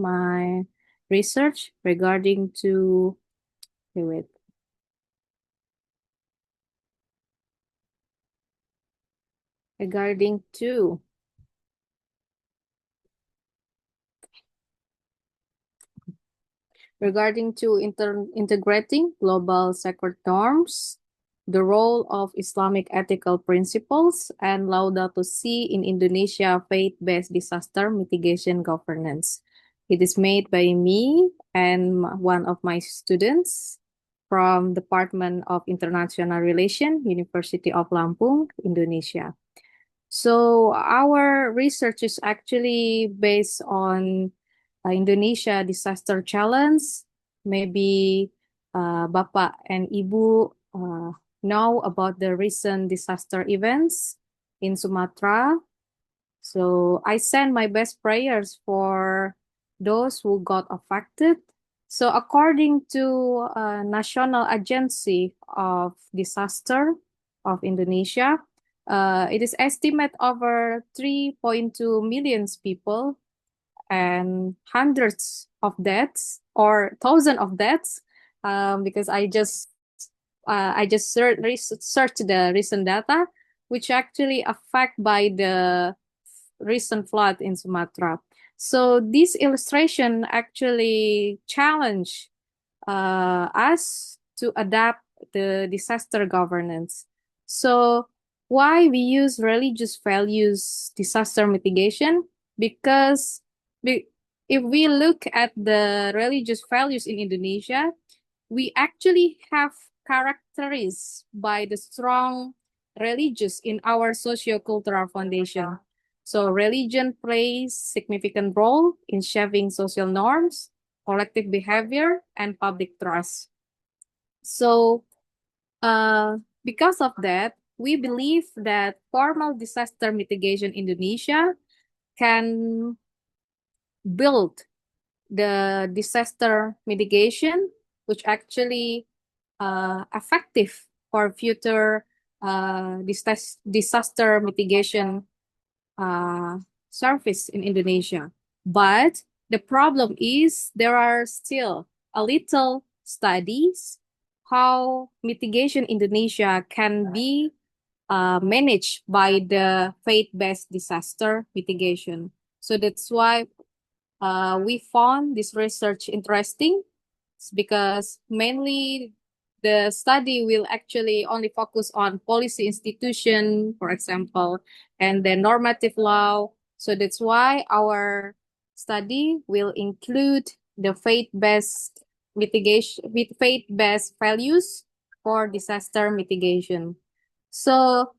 my research regarding to, okay, wait. Regarding to integrating global sacred norms, the role of Islamic ethical principles, and Laudato Si in Indonesia faith-based disaster mitigation governance. It is made by me and one of my students from Department of International Relations, University of Lampung, Indonesia. So our research is actually based on Indonesia Disaster Challenge. Maybe Bapak and Ibu know about the recent disaster events in Sumatra. So I send my best prayers for those who got affected. So according to National Agency of Disaster of Indonesia, it is estimated over 3.2 million people and hundreds of deaths or thousands of deaths, because I just searched the recent data, which actually affect by the recent flood in Sumatra. So this illustration actually challenge us to adapt the disaster governance. So why we use religious values disaster mitigation? Because if we look at the religious values in Indonesia, we actually have characterized by the strong religious in our socio-cultural foundation. So religion plays significant role in shaping social norms, collective behavior, and public trust. So because of that, we believe that formal disaster mitigation Indonesia can build the disaster mitigation, which actually effective for future disaster mitigation service in Indonesia. But the problem is there are still a little studies how mitigation Indonesia can be managed by the faith-based disaster mitigation. So that's why we found this research interesting, because mainly the study will actually only focus on policy institution, for example, and the normative law. So that's why our study will include the faith-based mitigation with faith-based values for disaster mitigation. So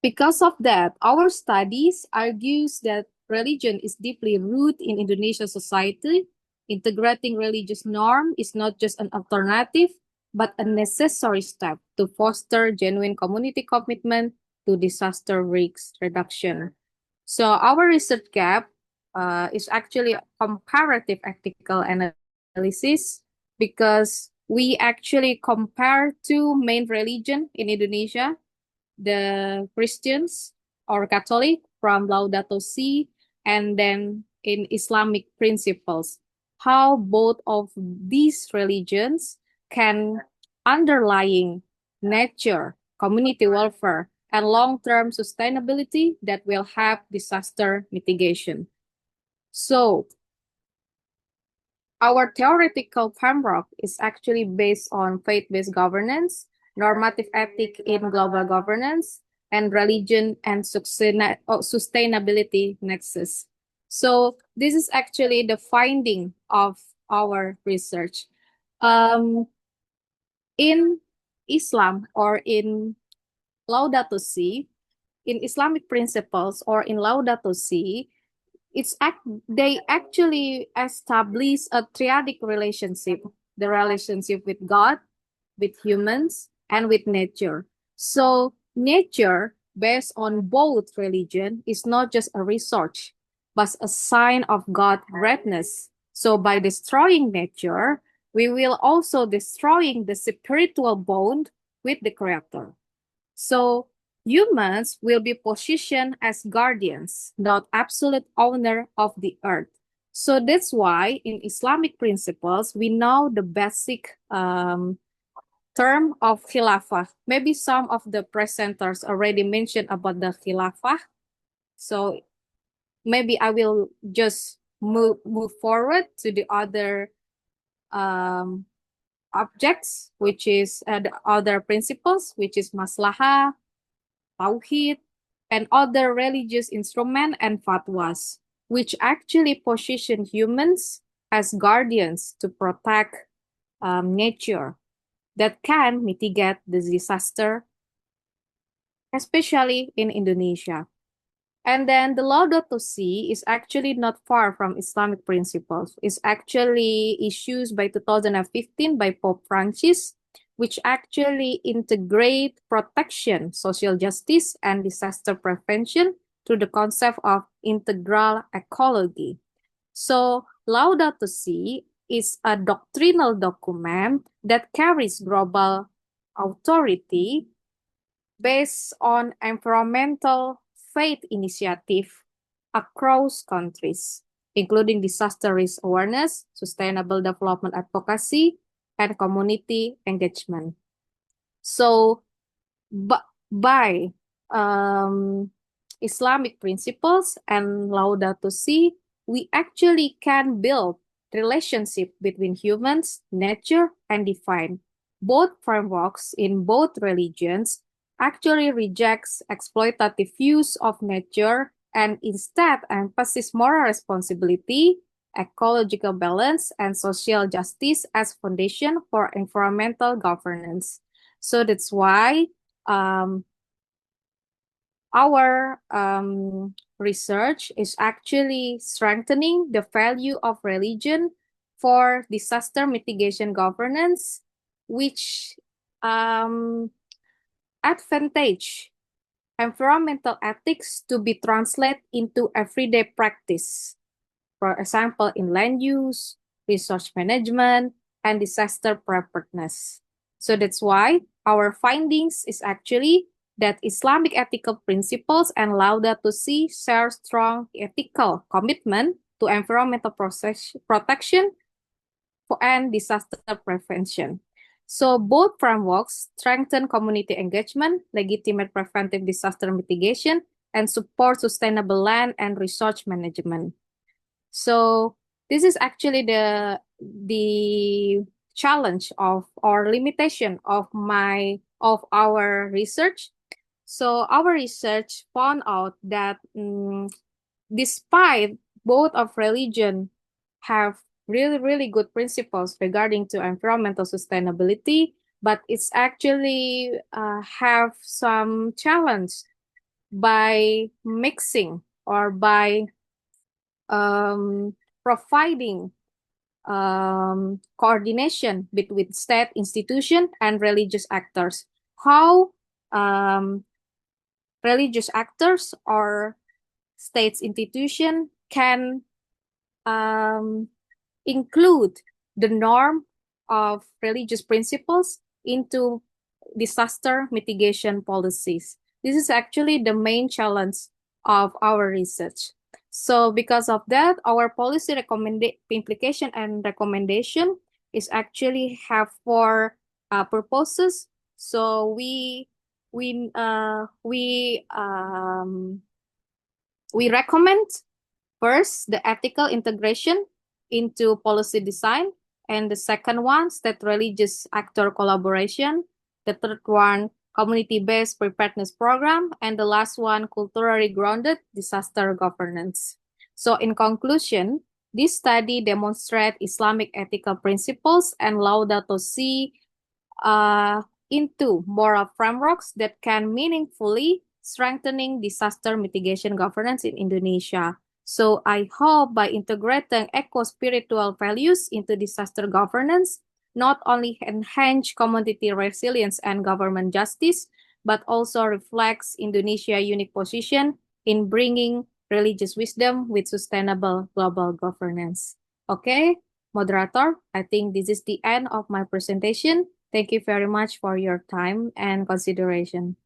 because of that, our studies argues that religion is deeply rooted in Indonesian society. Integrating religious norm is not just an alternative, but a necessary step to foster genuine community commitment to disaster risk reduction. So our research gap is actually a comparative ethical analysis, because we actually compare two main religion in Indonesia, the Christians or Catholic from Laudato Si, and then in Islamic principles, how both of these religions can underlying nature, community welfare, and long-term sustainability that will have disaster mitigation. So our theoretical framework is actually based on faith-based governance, normative ethic in global governance, and religion and sustainability nexus. So this is actually the finding of our research. In Islam or in Laudato Si, in Islamic principles or in Laudato Si, they actually establish a triadic relationship, the relationship with God, with humans, and with nature. So nature, based on both religion, is not just a resource, but a sign of God's greatness. So by destroying nature, we will also destroying the spiritual bond with the Creator. So humans will be positioned as guardians, not absolute owner of the earth. So that's why in Islamic principles, we know the basic term of khilafah. Maybe some of the presenters already mentioned about the khilafah. So maybe I will just move forward to the other um, objects, which is the other principles, which is maslahah, tauhid, and other religious instruments and fatwas, which actually position humans as guardians to protect nature that can mitigate the disaster, especially in Indonesia. And then the Laudato Si is actually not far from Islamic principles. It's actually issued by 2015 by Pope Francis, which actually integrate protection, social justice, and disaster prevention through the concept of integral ecology. So Laudato Si is a doctrinal document that carries global authority based on environmental faith initiative across countries, including disaster risk awareness, sustainable development advocacy, and community engagement. So, by Islamic principles and Laudato Si, we actually can build relationship between humans, nature, and divine. Both frameworks in both religions actually rejects exploitative use of nature and instead emphasizes moral responsibility, ecological balance, and social justice as foundation for environmental governance. So that's why um, our research is actually strengthening the value of religion for disaster mitigation governance, which advantage environmental ethics to be translated into everyday practice. For example, in land use, resource management, and disaster preparedness. So that's why our findings is actually that Islamic ethical principles and Laudato Si share strong ethical commitment to environmental protection and disaster prevention. So both frameworks strengthen community engagement, legitimate preventive disaster mitigation, and support sustainable land and resource management. So this is actually the challenge of or limitation of our research. So our research found out that despite both of religion have really good principles regarding to environmental sustainability, but it's actually have some challenge by mixing or by providing coordination between state institution and religious actors. How religious actors or states institution can include the norm of religious principles into disaster mitigation policies. This is actually the main challenge of our research. So because of that, our policy implication and recommendation is actually have four purposes. So we recommend first the ethical integration into policy design, and the second one state religious actor collaboration, the third one community-based preparedness program, and the last one culturally grounded disaster governance. So in conclusion, this study demonstrates Islamic ethical principles and Laudato Si into moral frameworks that can meaningfully strengthening disaster mitigation governance in Indonesia. So I hope by integrating eco-spiritual values into disaster governance, not only enhance community resilience and government justice, but also reflects Indonesia's unique position in bringing religious wisdom with sustainable global governance. Okay, moderator, I think this is the end of my presentation. Thank you very much for your time and consideration.